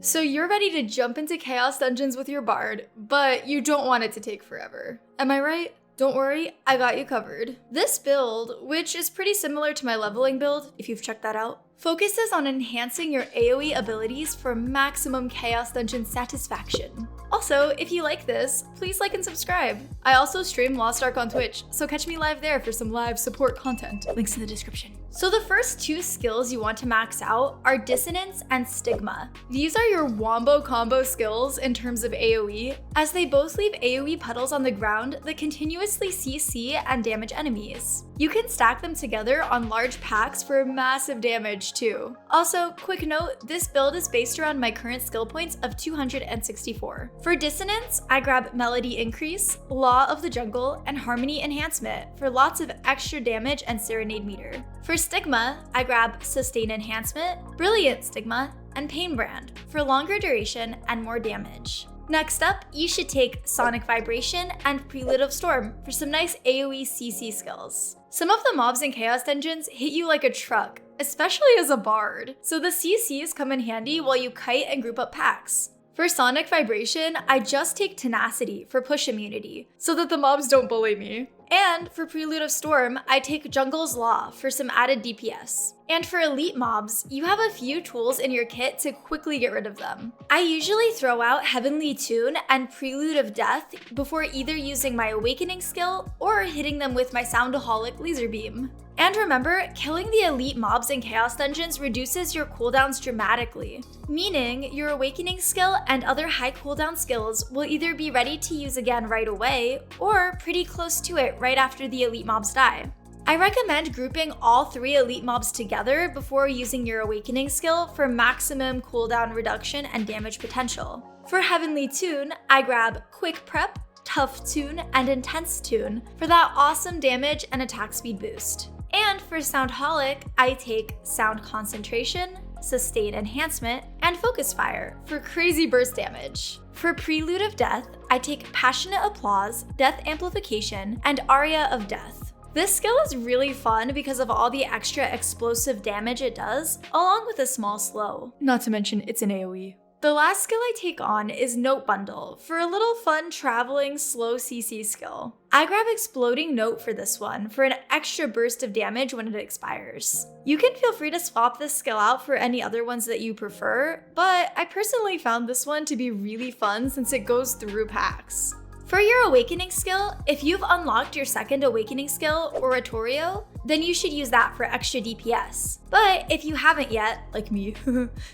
So you're ready to jump into Chaos Dungeons with your Bard, but you don't want it to take forever. Am I right? Don't worry, I got you covered. This build, which is pretty similar to my leveling build, if you've checked that out, focuses on enhancing your AoE abilities for maximum Chaos Dungeon satisfaction. Also, if you like this, please like and subscribe. I also stream Lost Ark on Twitch, so catch me live there for some live support content. Links in the description. So the first two skills you want to max out are Dissonance and Stigma. These are your wombo combo skills in terms of AoE, as they both leave AoE puddles on the ground that continuously CC and damage enemies. You can stack them together on large packs for massive damage too. Also, quick note, this build is based around my current skill points of 264. For Dissonance, I grab Melody Increase, Law of the Jungle, and Harmony Enhancement for lots of extra damage and Serenade meter. For Stigma, I grab Sustain Enhancement, Brilliant Stigma, and Pain Brand for longer duration and more damage. Next up, you should take Sonic Vibration and Prelude of Storm for some nice AoE CC skills. Some of the mobs in Chaos Dungeons hit you like a truck, especially as a bard, so the CCs come in handy while you kite and group up packs. For Sonic Vibration, I just take Tenacity for push immunity, so that the mobs don't bully me. And for Prelude of Storm, I take Jungle's Law for some added DPS. And for elite mobs, you have a few tools in your kit to quickly get rid of them. I usually throw out Heavenly Tune and Prelude of Death before either using my Awakening skill or hitting them with my Soundaholic Laser Beam. And remember, killing the elite mobs in Chaos Dungeons reduces your cooldowns dramatically, meaning your Awakening skill and other high cooldown skills will either be ready to use again right away or pretty close to it right after the elite mobs die. I recommend grouping all 3 elite mobs together before using your Awakening skill for maximum cooldown reduction and damage potential. For Heavenly Tune, I grab Quick Prep, Tough Tune, and Intense Tune for that awesome damage and attack speed boost. And for Soundaholic, I take Sound Concentration, Sustain Enhancement, and Focus Fire for crazy burst damage. For Prelude of Death, I take Passionate Applause, Death Amplification, and Aria of Death. This skill is really fun because of all the extra explosive damage it does, along with a small slow. Not to mention, it's an AoE. The last skill I take on is Note Bundle for a little fun traveling slow CC skill. I grab Exploding Note for this one for an extra burst of damage when it expires. You can feel free to swap this skill out for any other ones that you prefer, but I personally found this one to be really fun since it goes through packs. For your Awakening skill, if you've unlocked your second Awakening skill, Oratorio, then you should use that for extra DPS. But if you haven't yet, like me,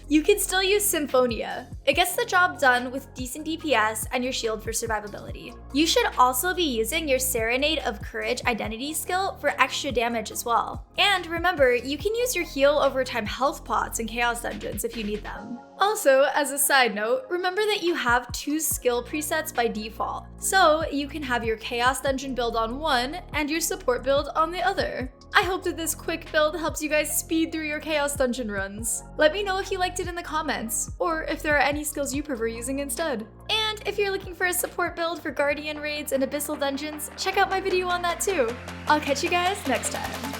you can still use Symphonia. It gets the job done with decent DPS and your shield for survivability. You should also be using your Serenade of Courage identity skill for extra damage as well. And remember, you can use your heal over time health pots in Chaos Dungeons if you need them. Also, as a side note, remember that you have 2 skill presets by default, so you can have your Chaos Dungeon build on one and your support build on the other. I hope that this quick build helps you guys speed through your Chaos Dungeon runs. Let me know if you liked it in the comments, or if there are any skills you prefer using instead. And if you're looking for a support build for Guardian raids and Abyssal Dungeons, check out my video on that too. I'll catch you guys next time.